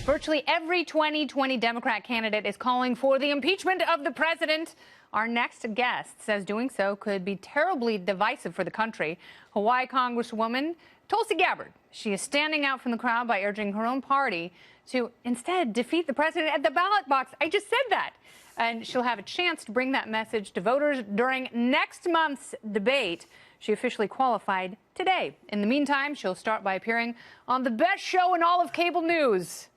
Virtually every 2020 Democrat candidate is calling for the impeachment of the president. Our next guest says doing so could be terribly divisive for the country. Hawaii Congresswoman Tulsi Gabbard. She is standing out from the crowd by urging her own party to instead defeat the president at the ballot box. I just said that. And she'll have a chance to bring that message to voters during next month's debate. She officially qualified today. In the meantime, she'll start by appearing on the best show in all of cable news,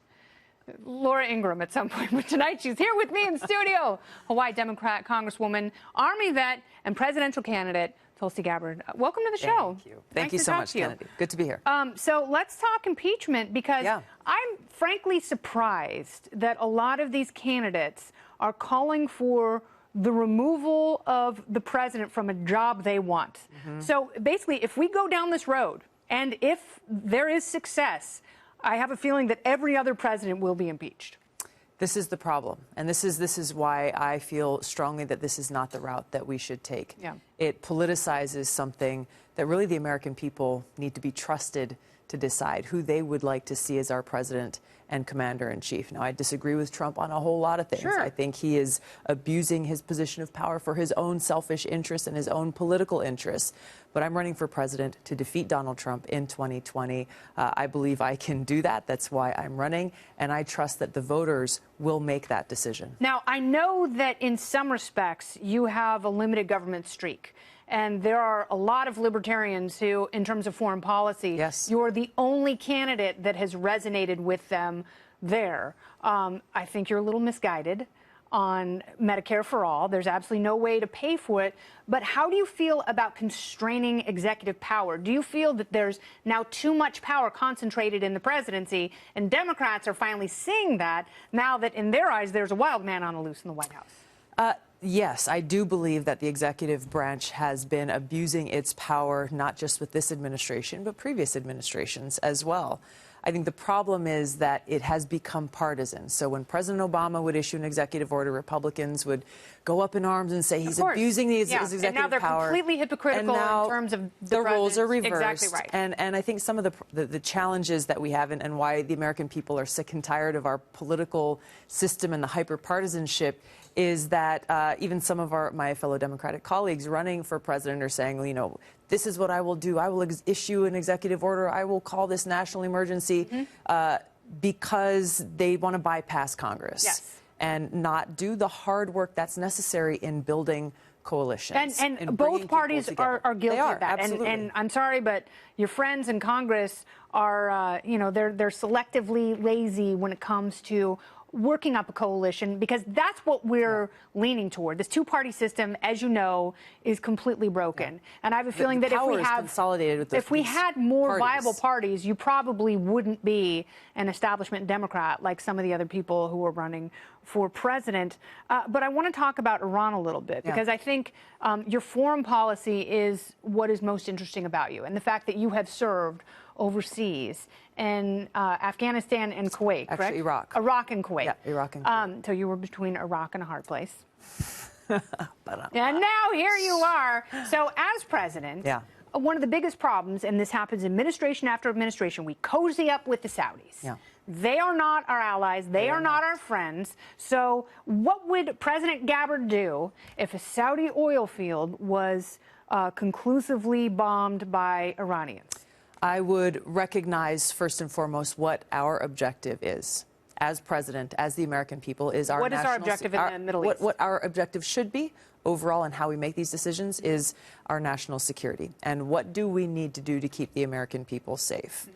Laura Ingraham, at some point. But tonight she's here with me in studio. Hawaii Democrat Congresswoman, Army vet, and presidential candidate Tulsi Gabbard. Welcome to the show. Thank you. Thank you so much, Kennedy. Good to be here. So let's talk impeachment, because I'm frankly surprised that a lot of these candidates are calling for the removal of the president from a job they want. So basically, if we go down this road and if there is success, I have a feeling that every other president will be impeached. This is the problem. And this is why I feel strongly that this is not the route that we should take. It politicizes something that really the American people need to be trusted to decide who they would like to see as our president and commander-in-chief. Now, I disagree with Trump on a whole lot of things. I think he is abusing his position of power for his own selfish interests and his own political interests. But I'm running for president to defeat Donald Trump in 2020. I believe I can do that. That's why I'm running. And I trust that the voters will make that decision. Now, I know that in some respects you have a limited government streak. And there are a lot of libertarians who, in terms of foreign policy, you're the only candidate that has resonated with them there. I think you're a little misguided on Medicare for all. There's absolutely no way to pay for it. But how do you feel about constraining executive power? Do you feel that there's now too much power concentrated in the presidency, and Democrats are finally seeing that now that in their eyes there's a wild man on the loose in the White House? Yes, I do believe that the executive branch has been abusing its power, not just with this administration, but previous administrations as well. I think the problem is that it has become partisan. So when President Obama would issue an executive order, Republicans would go up in arms and say he's abusing his executive power. And now they're completely hypocritical in terms of the roles are reversed. Exactly right. And I think some of the challenges that we have and why the American people are sick and tired of our political system and the hyper-partisanship is that even some of my fellow Democratic colleagues running for president are saying, well, you know, this is what I will do. I will issue an executive order. I will call this national emergency because they want to bypass Congress and not do the hard work that's necessary in building coalitions. And both parties are guilty of that. Absolutely. And I'm sorry, but your friends in Congress are, you know, they're selectively lazy when it comes to working up a coalition, because that's what we're leaning toward. This two-party system, as you know, is completely broken. And I have a feeling that if we had more viable parties, you probably wouldn't be an establishment Democrat like some of the other people who are running for president. But I want to talk about Iran a little bit, because I think your foreign policy is what is most interesting about you, and the fact that you have served overseas in Afghanistan and Kuwait, correct? Actually, Iraq. Iraq and Kuwait. Yeah, Iraq and Kuwait. So you were between Iraq and a hard place. And now here you are. So as president, one of the biggest problems, and this happens administration after administration, we cozy up with the Saudis. They are not our allies. They are not our friends. So what would President Gabbard do if a Saudi oil field was conclusively bombed by Iranians? I would recognize, first and foremost, what our objective is as president, as the American people, is our What is our objective in the Middle East? What our objective should be overall and how we make these decisions is our national security. And what do we need to do to keep the American people safe?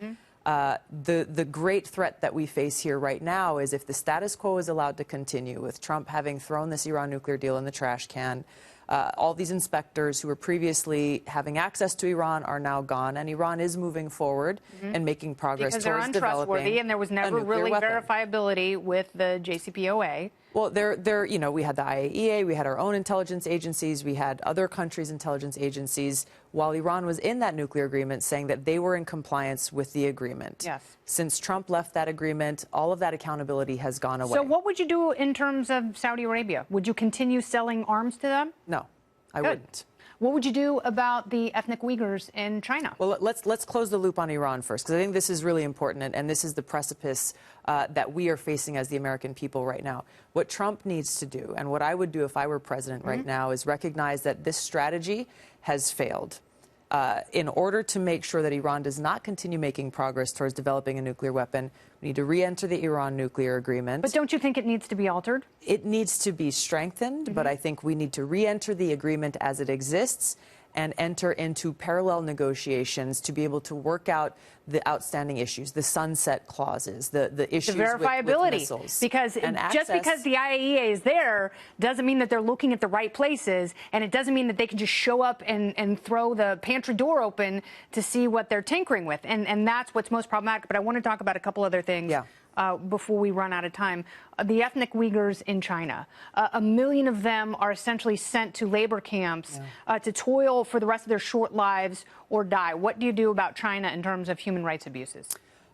The great threat that we face here right now is if the status quo is allowed to continue, with Trump having thrown this Iran nuclear deal in the trash can, all these inspectors who were previously having access to Iran are now gone, and Iran is moving forward and making progress towards developing untrustworthy, and there was never really verifiability with the JCPOA. Well, you know, we had the IAEA, we had our own intelligence agencies, we had other countries' intelligence agencies, while Iran was in that nuclear agreement, saying that they were in compliance with the agreement. Since Trump left that agreement, all of that accountability has gone away. So what would you do in terms of Saudi Arabia? Would you continue selling arms to them? No, I wouldn't. What would you do about the ethnic Uyghurs in China? Well, let's close the loop on Iran first, because I think this is really important, and this is the precipice that we are facing as the American people right now. What Trump needs to do, and what I would do if I were president right now, is recognize that this strategy has failed. In order to make sure that Iran does not continue making progress towards developing a nuclear weapon, we need to re-enter the Iran nuclear agreement. But don't you think it needs to be altered? It needs to be strengthened, but I think we need to re-enter the agreement as it exists and enter into parallel negotiations to be able to work out the outstanding issues, the sunset clauses, the issues the verifiability, with missiles. Because just because the IAEA is there doesn't mean that they're looking at the right places, and it doesn't mean that they can just show up and throw the pantry door open to see what they're tinkering with. And that's what's most problematic. But I want to talk about a couple other things. Yeah. Before we run out of time. The ethnic Uyghurs in China, 1 million of them are essentially sent to labor camps to toil for the rest of their short lives or die. What do you do about China in terms of human rights abuses?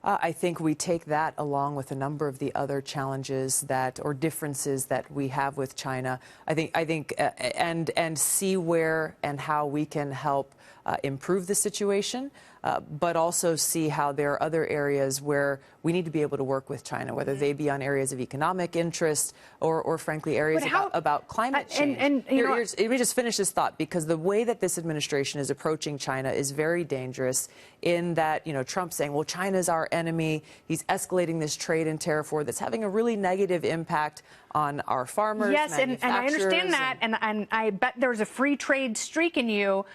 I think we take that along with a number of the other challenges or differences that we have with China. I think, and see where and how we can help improve the situation, but also see how there are other areas where we need to be able to work with China, whether they be on areas of economic interest or frankly, areas about climate change. Let me just finish this thought, because the way that this administration is approaching China is very dangerous in that, Trump's saying, well, China's our enemy. He's escalating this trade and tariff war that's having a really negative impact on our farmers. Yes, and I understand that, and I bet there's a free trade streak in you.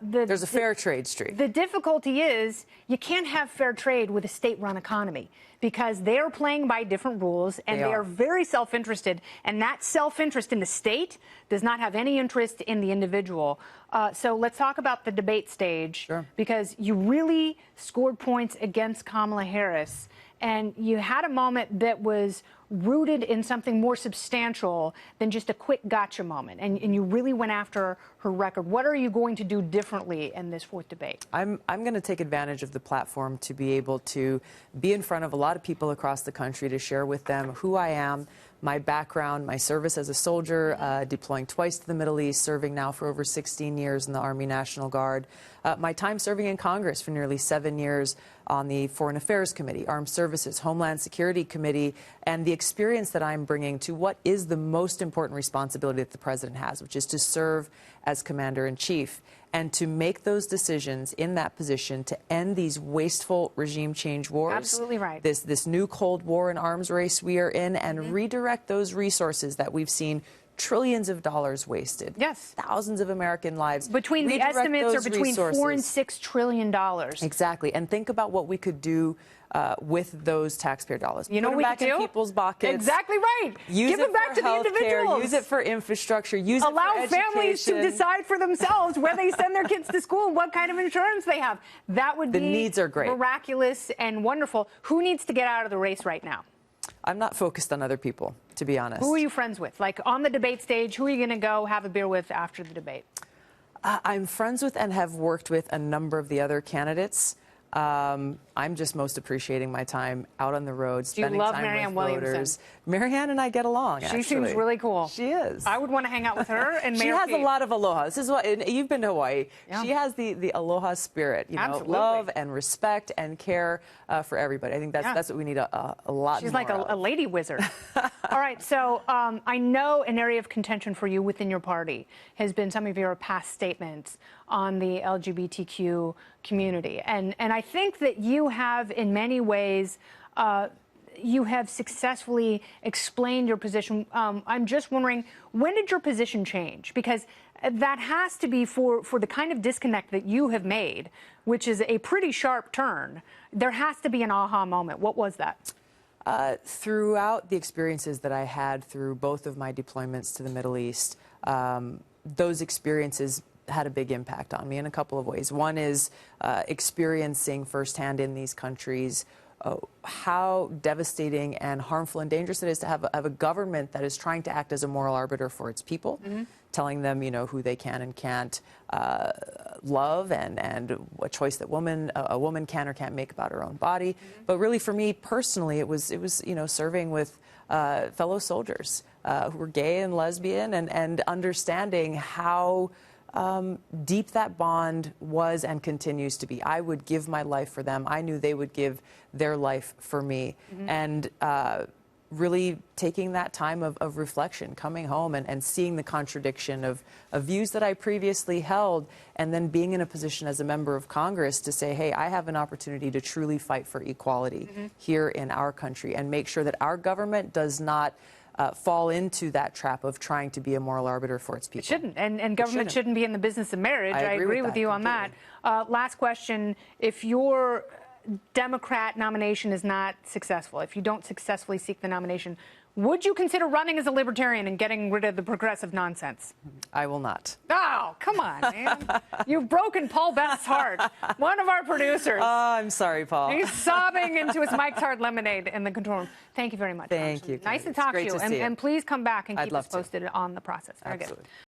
There's a fair trade streak. The difficulty is you can't have fair trade with a state-run economy, because they are playing by different rules, and they are very self-interested, and that self-interest in the state does not have any interest in the individual. So let's talk about the debate stage, because you really scored points against Kamala Harris, and you had a moment that was rooted in something more substantial than just a quick gotcha moment, and you really went after her record. What are you going to do differently in this fourth debate? I'm going to take advantage of the platform to be able to be in front of a lot of people across the country to share with them who I am, my background, my service as a soldier, deploying twice to the Middle East, serving now for over 16 years in the Army National Guard, my time serving in Congress for nearly 7 years on the Foreign Affairs Committee, Armed Services, Homeland Security Committee, and the experience that I'm bringing to what is the most important responsibility that the president has, which is to serve as Commander-in-Chief and to make those decisions in that position to end these wasteful regime change wars. Absolutely right. This new Cold War and arms race we are in, and redirect those resources that we've seen trillions of dollars wasted. Yes. Thousands of American lives. Between the estimates are between $4 and $6 trillion. Exactly. And think about what we could do with those taxpayer dollars. You know what we could do? Put them back in people's pockets. Exactly right. Give it back to the individuals. Use it for infrastructure. Use it for Allow education. families to decide for themselves where they send their kids to school, what kind of insurance they have. That would be the needs are great. Miraculous and wonderful. Who needs to get out of the race right now? I'm not focused on other people, to be honest. Who are you friends with? Like on the debate stage, who are you going to go have a beer with after the debate? I'm friends with and have worked with a number of the other candidates. I'm just most appreciating my time out on the road, spending time with voters. Marianne and I get along, actually. She seems really cool. She is. I would want to hang out with her. And she has a lot of aloha. This is what you've been to Hawaii. Yeah. She has the aloha spirit, love and respect and care for everybody. I think that's what we need a lot. She's more like of. a lady wizard. All right, so I know an area of contention for you within your party has been some of your past statements on the LGBTQ community, and I think that you have, in many ways, you have successfully explained your position. I'm just wondering, when did your position change? Because that has to be for the kind of disconnect that you have made, which is a pretty sharp turn. There has to be an aha moment. What was that? Throughout the experiences that I had through both of my deployments to the Middle East, those experiences had a big impact on me in a couple of ways. One is experiencing firsthand in these countries how devastating and harmful and dangerous it is to have a government that is trying to act as a moral arbiter for its people, telling them, who they can and can't love and a choice that a woman can or can't make about her own body. But really, for me personally, it was serving with fellow soldiers who were gay and lesbian and understanding how deep that bond was and continues to be. I would give my life for them. I knew they would give their life for me. And really taking that time of reflection, coming home and seeing the contradiction of views that I previously held, and then being in a position as a member of Congress to say, hey, I have an opportunity to truly fight for equality here in our country and make sure that our government does not fall into that trap of trying to be a moral arbiter for its people. It shouldn't. And government shouldn't be in the business of marriage. I agree with you on that. Last question. If your Democrat nomination is not successful, if you don't successfully seek the nomination, would you consider running as a libertarian and getting rid of the progressive nonsense? I will not. Oh, come on, man. You've broken Paul Best's heart, one of our producers. Oh, I'm sorry, Paul. He's sobbing into his Mike's Hard lemonade in the control room. Thank you very much. Thank you. Nice to talk to you. And please come back and keep us posted on the process. Very Absolutely. good.